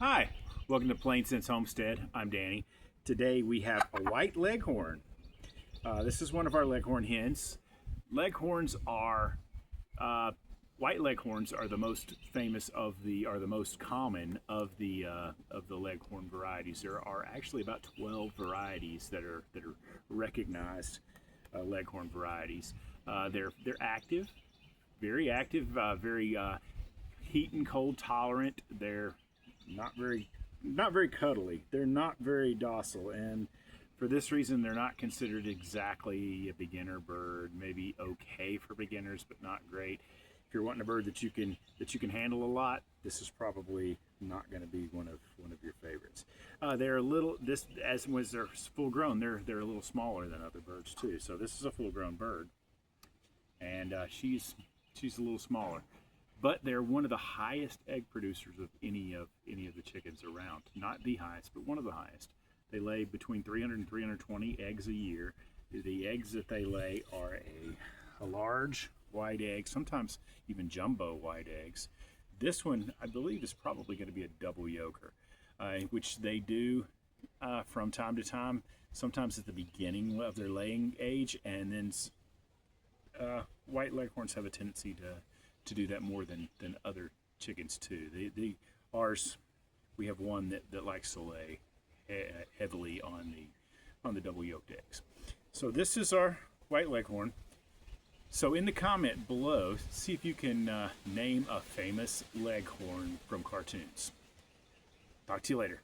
Hi, welcome to Plain Sense Homestead. I'm Danny. Today we have a white leghorn. This is one of our leghorn hens. Leghorns are white leghorns are the most famous are the most common of the leghorn varieties. There are actually about 12 varieties that are recognized leghorn varieties. They're active, very active, very heat and cold tolerant. They're not very cuddly. They're not very docile, and for this reason, they're not considered exactly a beginner bird. Maybe okay for beginners, but not great. If you're wanting a bird that you can handle a lot, this is probably not going to be one of your favorites. They're a little as when they're full grown, they're a little smaller than other birds too. So this is a full grown bird, and she's a little smaller. But they're one of the highest egg producers of any of the chickens around. Not the highest, but one of the highest. They lay between 300 and 320 eggs a year. The eggs that they lay are a large white egg, sometimes even jumbo white eggs. This one, I believe, is probably going to be a double yolker, which they do from time to time, sometimes at the beginning of their laying age, and then white leghorns have a tendency to do that more than other chickens too. Ours, we have one that likes to lay heavily on the double yolked eggs. So this is our white leghorn. So in the comment below, see if you can name a famous leghorn from cartoons. Talk to you later.